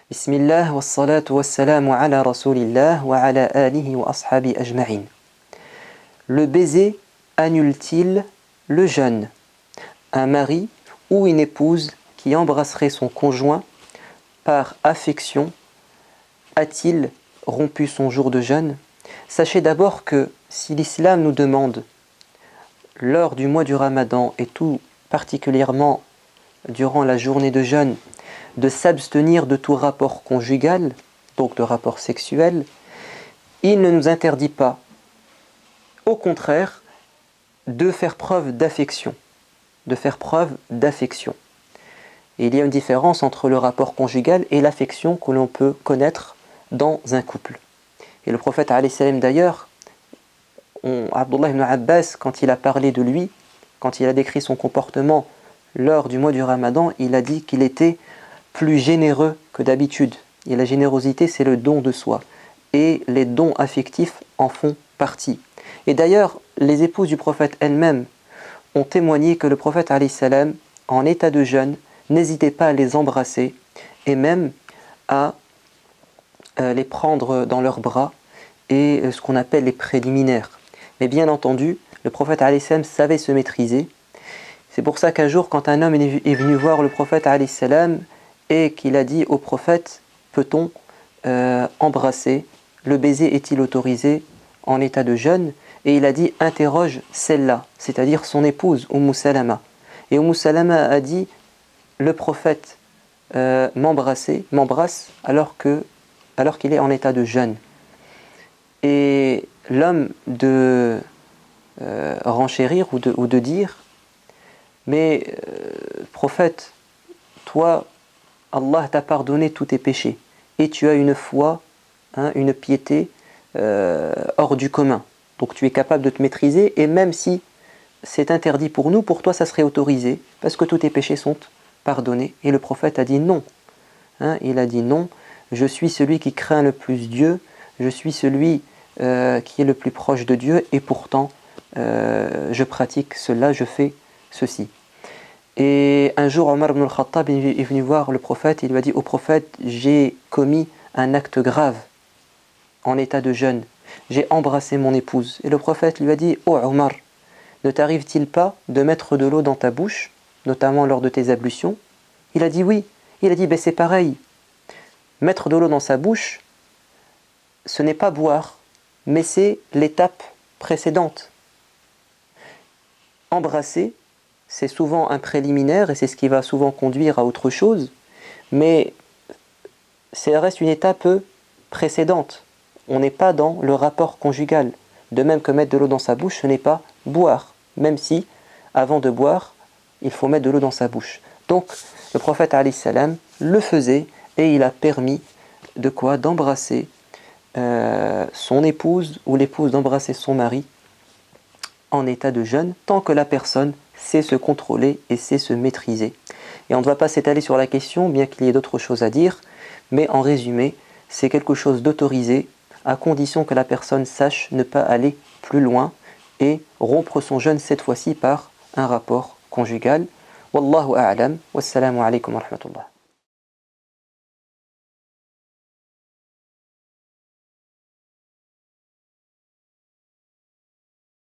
Bismillah wa salatu wa salamu ala rasulillah wa ala alihi wa ashabi ajma'in. Le baiser annule-t-il le jeûne? Un mari ou une épouse qui embrasserait son conjoint par affection a-t-il rompu son jour de jeûne? Sachez d'abord que si l'islam nous demande, lors du mois du Ramadan et tout particulièrement durant la journée de jeûne, de s'abstenir de tout rapport conjugal, donc de rapport sexuel, il ne nous interdit pas, au contraire, de faire preuve d'affection. Et il y a une différence entre le rapport conjugal et l'affection que l'on peut connaître dans un couple. Et le prophète alayhi salam d'ailleurs, Abdullah ibn Abbas, quand il a parlé de lui, quand il a décrit son comportement lors du mois du Ramadan, il a dit qu'il était plus généreux que d'habitude. Et la générosité, c'est le don de soi. Et les dons affectifs en font partie. Et d'ailleurs, les épouses du prophète elles-mêmes ont témoigné que le prophète alayhi salam, en état de jeûne, n'hésitait pas à les embrasser et même à les prendre dans leurs bras et ce qu'on appelle les préliminaires. Mais bien entendu, le prophète alayhi salam savait se maîtriser. C'est pour ça qu'un jour, quand un homme est venu voir le prophète alayhi salam et qu'il a dit au prophète, peut-on embrasser? Le baiser est-il autorisé en état de jeûne? Et il a dit, interroge celle-là, c'est-à-dire son épouse, Salama. Et Salama a dit, le prophète m'embrasse alors qu'il est en état de jeûne. Et l'homme de renchérir ou de dire, mais prophète, toi, Allah t'a pardonné tous tes péchés et tu as une foi, une piété hors du commun. Donc tu es capable de te maîtriser et même si c'est interdit pour nous, pour toi ça serait autorisé parce que tous tes péchés sont pardonnés. Et le prophète a dit non. Il a dit non, je suis celui qui craint le plus Dieu, je suis celui qui est le plus proche de Dieu et pourtant je pratique cela, je fais ceci. Et un jour, Omar ibn al-Khattab est venu voir le prophète, il lui a dit, au prophète, j'ai commis un acte grave en état de jeûne, j'ai embrassé mon épouse. Et le prophète lui a dit, oh Omar, ne t'arrive-t-il pas de mettre de l'eau dans ta bouche, notamment lors de tes ablutions? Il a dit oui. Il a dit, c'est pareil, mettre de l'eau dans sa bouche, ce n'est pas boire, mais c'est l'étape précédente. Embrasser, c'est souvent un préliminaire et c'est ce qui va souvent conduire à autre chose, mais ça reste une étape précédente. On n'est pas dans le rapport conjugal. De même que mettre de l'eau dans sa bouche, ce n'est pas boire, même si, avant de boire, il faut mettre de l'eau dans sa bouche. Donc, le prophète alayhi salam le faisait et il a permis de quoi? D'embrasser son épouse ou l'épouse d'embrasser son mari en état de jeûne, tant que la personne sait se contrôler et sait se maîtriser. Et on ne va pas s'étaler sur la question, bien qu'il y ait d'autres choses à dire, mais en résumé, c'est quelque chose d'autorisé, à condition que la personne sache ne pas aller plus loin et rompre son jeûne cette fois-ci par un rapport conjugal. Wallahu a'lam, wassalamu alaykum wa rahmatullah.